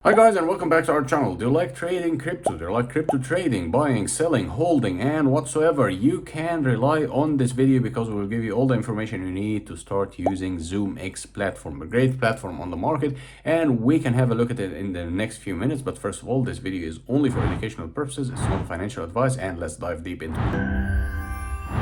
Hi guys, and welcome back to our channel. Do you like trading crypto? Do you like crypto trading, buying, selling, holding, and whatsoever? You can rely on this video because we will give you all the information you need to start using Zoomex platform, a great platform on the market, and we can have a look at it in the next few minutes. But first of all, this video is only for educational purposes. It's not financial advice, and let's dive deep into it.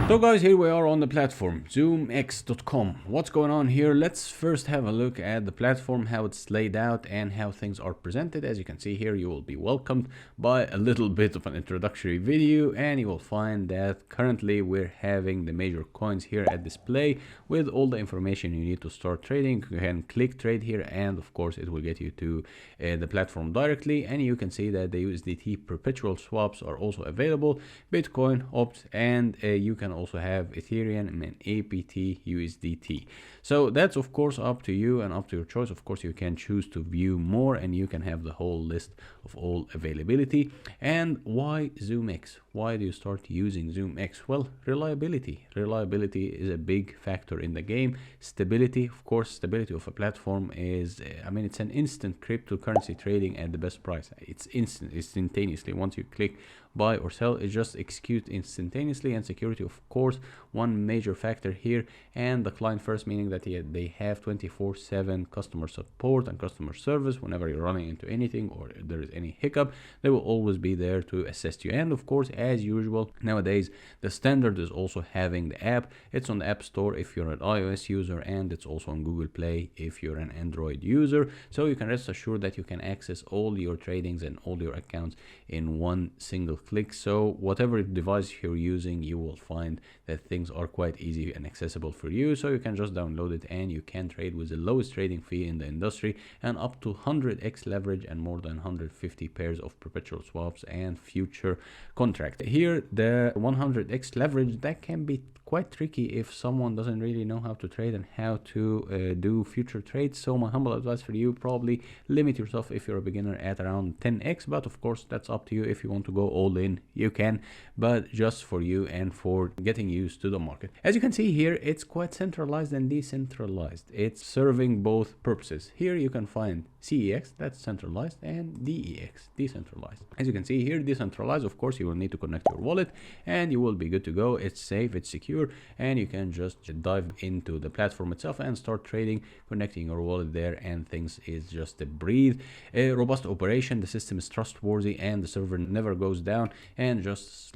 So guys, here we are on the platform, zoomex.com. What's going on here? Let's first have a look at the platform, how it's laid out and how things are presented. As you can see here, you will be welcomed by a little bit of an introductory video, and you will find that currently we're having the major coins here at display with all the information you need to start trading. You can click trade here, and of course it will get you to the platform directly, and you can see that the USDT perpetual swaps are also available, Bitcoin, opt, and you can also have Ethereum and APT USDT. So that's of course up to you and up to your choice. Of course, you can choose to view more, and you can have the whole list of all availability. And why Zoomex? Why do you start using Zoomex? Well, reliability. Reliability is a big factor in the game. Stability, of course, stability of a platform is, it's an instant cryptocurrency trading at the best price. It's instant, instantaneously. Once you click buy or sell, it just executes instantaneously. And security, of course, one major factor here. And the client first, meaning that they have 24/7 customer support and customer service. Whenever you're running into anything or there is any hiccup, they will always be there to assist you. And of course, as usual, nowadays the standard is also having the app. It's on the App Store if you're an iOS user, and it's also on Google Play if you're an Android user. So you can rest assured that you can access all your tradings and all your accounts in one single click. So whatever device you're using, you will find that things are quite easy and accessible for you. So you can just download it and you can trade with the lowest trading fee in the industry, and up to 100x leverage and more than 150 pairs of perpetual swaps and future contract. Here, the 100x leverage, that can be quite tricky if someone doesn't really know how to trade and how to do future trades. So my humble advice for you, probably limit yourself if you're a beginner at around 10x, but of course that's up to you. If you want to go all in, you can, but just for you and for getting used to the market. As you can see here, it's quite centralized and decentralized. It's serving both purposes. Here you can find CEX, that's centralized, and DEX, decentralized. As you can see here, decentralized, of course you will need to connect your wallet and you will be good to go. It's safe, it's secure, and you can just dive into the platform itself and start trading, connecting your wallet there, and things is just a breathe. A robust operation, the system is trustworthy, and the server never goes down, and just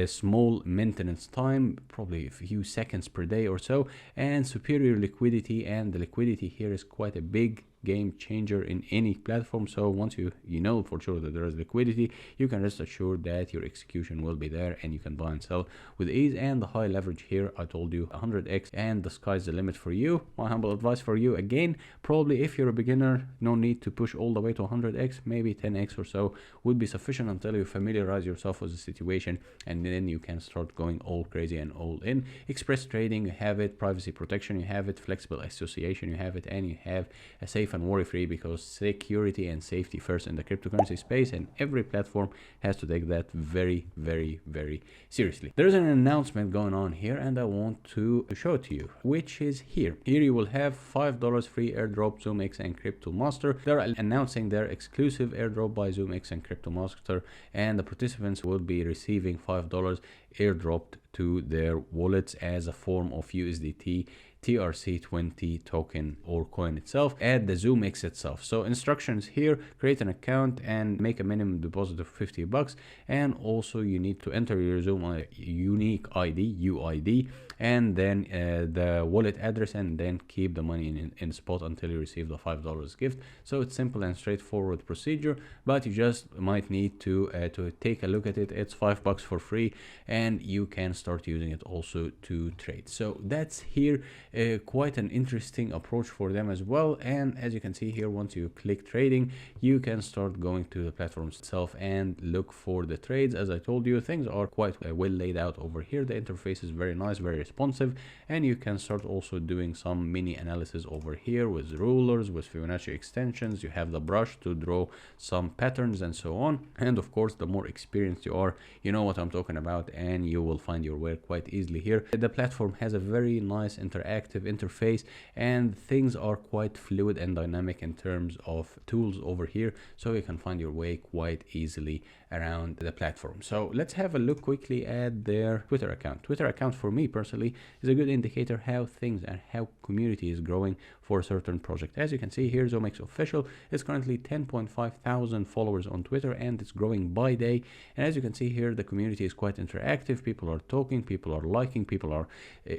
small maintenance time, probably a few seconds per day or so, and superior liquidity. And the liquidity here is quite a big game changer in any platform. So once you know for sure that there is liquidity, you can rest assured that your execution will be there and you can buy and sell with ease. And the high leverage here, I told you 100x, and the sky's the limit for you. My humble advice for you, again, probably if you're a beginner, no need to push all the way to 100x. Maybe 10x or so would be sufficient until you familiarize yourself with the situation, and then you can start going all crazy and all in. Express trading, you have it. Privacy protection, you have it. Flexible association, you have it. And you have a safe and worry-free, because security and safety first in the cryptocurrency space, and every platform has to take that very, very, very seriously. There is an announcement going on here, and I want to show it to you, which is here. Here you will have $5 free airdrop Zoomex and Crypto Master. They're announcing their exclusive airdrop by Zoomex and Crypto Master, and the participants will be receiving $5 airdropped to their wallets as a form of USDT TRC20 token or coin itself at the Zoomex itself. So instructions here: create an account and make a minimum deposit of $50, and also you need to enter your Zoom unique ID UID, and then the wallet address, and then keep the money in spot until you receive the $5 gift. So it's simple and straightforward procedure, but you just might need to take a look at it. It's $5 for free, and you can start using it also to trade. So that's here. Quite an interesting approach for them as well. And as you can see here, once you click trading, you can start going to the platform itself and look for the trades. As I told you, things are quite well laid out over here. The interface is very nice, very responsive, and you can start also doing some mini analysis over here with rulers, with Fibonacci extensions. You have the brush to draw some patterns and so on. And of course, the more experienced you are, you know what I'm talking about, and you will find your way quite easily here. The platform has a very nice interaction interactive interface, and things are quite fluid and dynamic in terms of tools over here, so you can find your way quite easily around the platform. So let's have a look quickly at their Twitter account. Twitter account for me personally is a good indicator how things and how community is growing for a certain project. As you can see here, Zoomex official is currently 10.5 thousand followers on Twitter, and it's growing by day. And as you can see here, the community is quite interactive. People are talking, people are liking, people are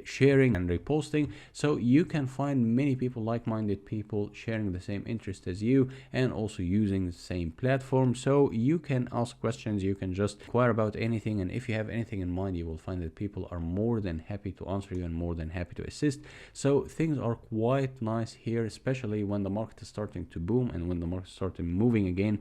sharing and reposting. So you can find many people, like-minded people, sharing the same interest as you and also using the same platform. So you can ask questions, you can just inquire about anything, and if you have anything in mind, you will find that people are more than happy to answer you and more than happy to assist. So things are quite nice here, especially when the market is starting to boom and when the market starts moving again.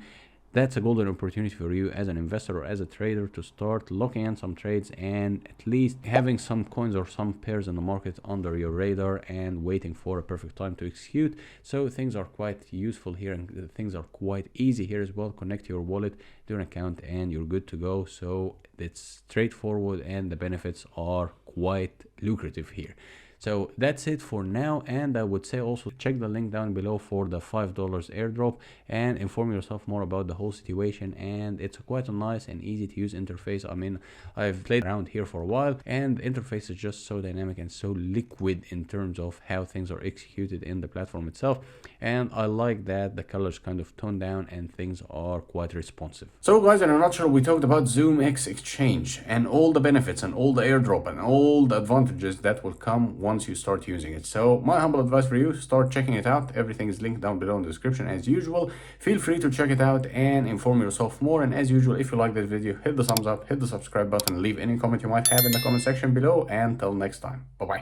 That's a golden opportunity for you as an investor or as a trader to start looking at some trades and at least having some coins or some pairs in the market under your radar and waiting for a perfect time to execute. So things are quite useful here, and things are quite easy here as well. Connect your wallet to your account and you're good to go. So it's straightforward and the benefits are quite lucrative here. So that's it for now, and I would say also check the link down below for the $5 airdrop and inform yourself more about the whole situation. And it's quite a nice and easy to use interface. I mean, I've played around here for a while and the interface is just so dynamic and so liquid in terms of how things are executed in the platform itself, and I like that the colors kind of toned down and things are quite responsive. So guys, in a nutshell, we talked about Zoomex exchange and all the benefits and all the airdrop and all the advantages that will come once you start using it. So my humble advice for you, start checking it out. Everything is linked down below in the description as usual. Feel free to check it out and inform yourself more. And as usual, if you like this video, hit the thumbs up, hit the subscribe button, leave any comment you might have in the comment section below. And till next time, bye bye.